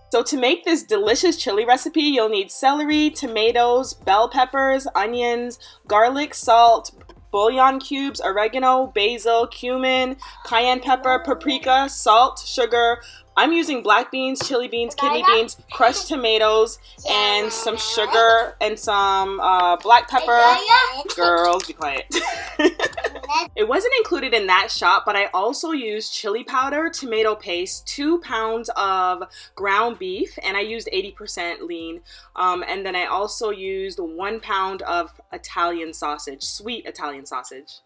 So to make this delicious chili recipe, you'll need celery, tomatoes, bell peppers, onions, garlic, salt, bouillon cubes, oregano, basil, cumin, cayenne pepper, paprika, salt, sugar. I'm using black beans, chili beans, kidney beans, crushed tomatoes, and some sugar and some black pepper. Girls, be quiet. It wasn't included in that shop, but I also used chili powder, tomato paste, 2 pounds of ground beef, and I used 80% lean. And then I also used 1 pound of Italian sausage, sweet Italian sausage.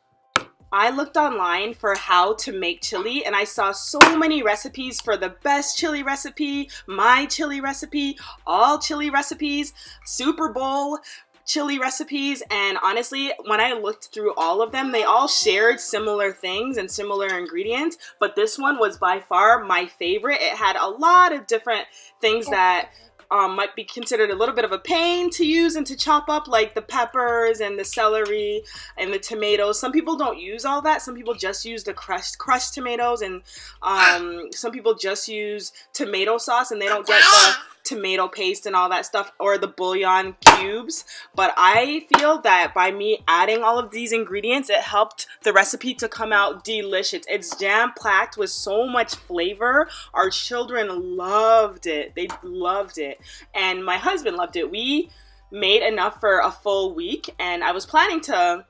I looked online for how to make chili, and I saw so many recipes for the best chili recipe, my chili recipe, all chili recipes, Superbowl chili recipes, and honestly, when I looked through all of them, they all shared similar things and similar ingredients, but this one was by far my favorite. It had a lot of different things that might be considered a little bit of a pain to use and to chop up, like the peppers and the celery and the tomatoes. Some people don't use all that. Some people just use the crushed tomatoes, and some people just use tomato sauce and they don't get the tomato paste and all that stuff, or the bouillon cubes. But I feel that by me adding all of these ingredients, it helped the recipe to come out delicious. It's jam-packed with so much flavor. Our children loved it. They loved it. And my husband loved it. We made enough for a full week, and I was planning to,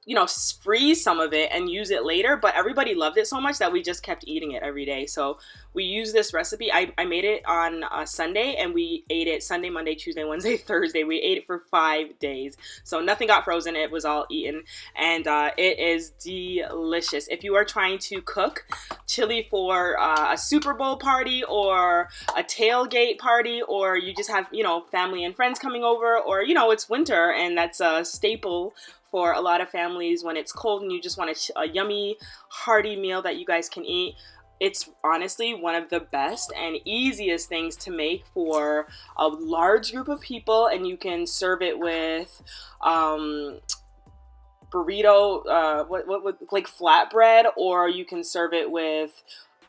you know, freeze some of it and use it later, but everybody loved it so much that we just kept eating it every day. So we used this recipe. I made it on a Sunday, and we ate it Sunday, Monday, Tuesday, Wednesday, Thursday. We ate it for 5 days. So nothing got frozen. It was all eaten, and it is delicious. If you are trying to cook chili for a Super Bowl party or a tailgate party, or you just have, you know, family and friends coming over, or, you know, it's winter and that's a staple for a lot of families when it's cold and you just want a yummy, hearty meal that you guys can eat. It's honestly one of the best and easiest things to make for a large group of people, and you can serve it with burrito, like flatbread, or you can serve it with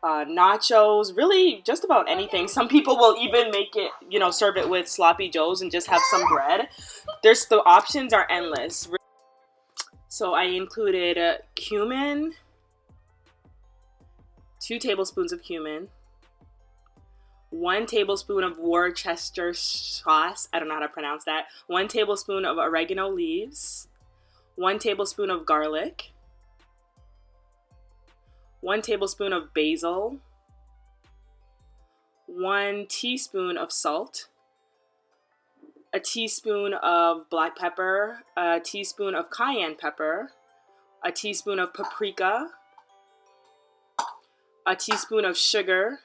nachos, really just about anything. Some people will even make it, you know, serve it with sloppy joes and just have some bread. The options are endless. So I included cumin, 2 tablespoons of cumin, 1 tablespoon of Worcestershire sauce, I don't know how to pronounce that, 1 tablespoon of oregano leaves, 1 tablespoon of garlic, 1 tablespoon of basil, 1 teaspoon of salt, a teaspoon of black pepper, a teaspoon of cayenne pepper, a teaspoon of paprika, a teaspoon of sugar,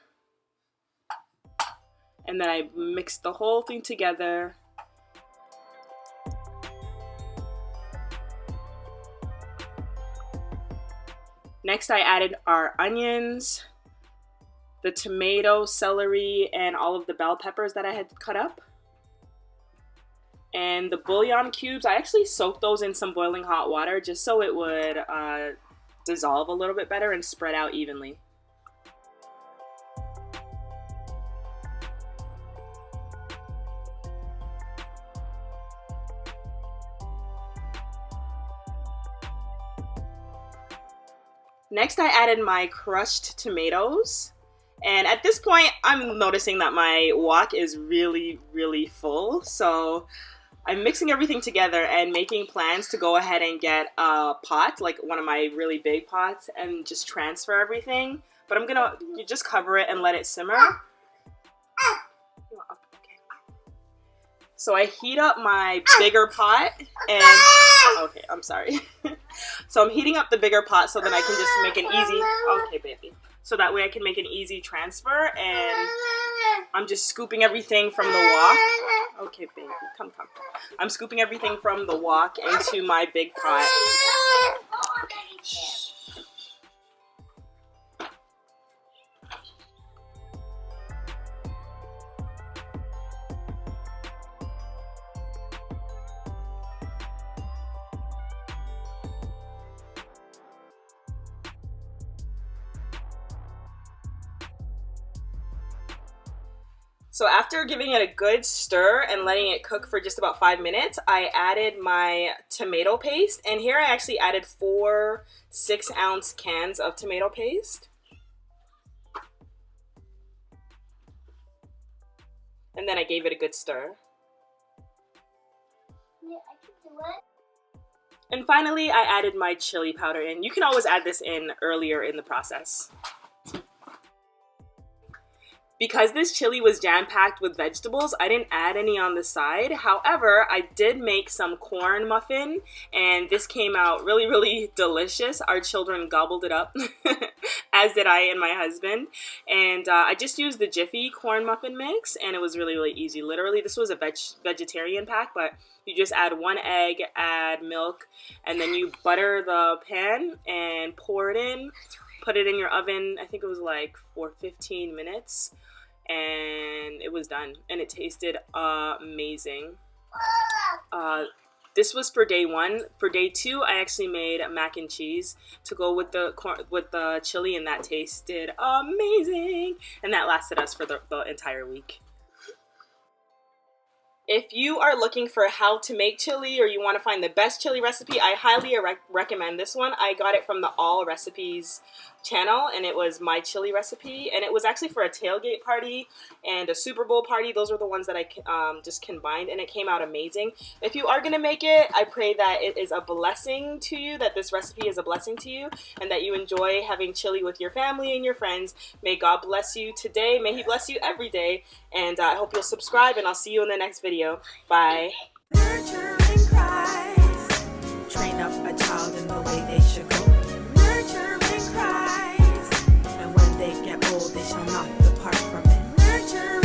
and then I mixed the whole thing together. Next, I added our onions, the tomato, celery, and all of the bell peppers that I had cut up. And the bouillon cubes, I actually soaked those in some boiling hot water just so it would dissolve a little bit better and spread out evenly. Next, I added my crushed tomatoes. And at this point, I'm noticing that my wok is really, really full. So I'm mixing everything together and making plans to go ahead and get a pot, like one of my really big pots, and just transfer everything. But I'm gonna just cover it and let it simmer. So I heat up my bigger pot and, okay, I'm sorry. So I'm heating up the bigger pot so that I can just make an easy, okay baby. So that way I can make an easy transfer, and I'm just scooping everything from the wok. Okay baby, come. I'm scooping everything from the wok into my big pot. Okay, shh. So after giving it a good stir and letting it cook for just about 5 minutes, I added my tomato paste. And here I actually added 4 6-ounce cans of tomato paste. And then I gave it a good stir. Yeah, I can do it. And finally, I added my chili powder in. You can always add this in earlier in the process. Because this chili was jam-packed with vegetables, I didn't add any on the side. However, I did make some corn muffin, and this came out really, really delicious. Our children gobbled it up, as did I and my husband. And I just used the Jiffy corn muffin mix, and it was really, really easy. Literally, this was a vegetarian pack, but you just add 1 egg, add milk, and then you butter the pan and pour it in. Put it in your oven, I think it was like for 15 minutes, and it was done, and it tasted amazing. This was for day 1. For day 2, I actually made mac and cheese to go with the chili, and that tasted amazing, and that lasted us for the entire week. If you are looking for how to make chili or you want to find the best chili recipe, I highly recommend this one. I got it from the All Recipes channel, and it was my chili recipe, and it was actually for a tailgate party and a Superbowl party. Those are the ones that I just combined, and it came out amazing. If you are going to make it, I pray that it is a blessing to you, that this recipe is a blessing to you, and that you enjoy having chili with your family and your friends. May God bless you today. May He bless you every day, and I hope you'll subscribe, and I'll see you in the next video. Bye. Nurturing Christ, train up a child in the way they should go. Nurturing Christ, and when they get old, they shall not depart from it. Nurturing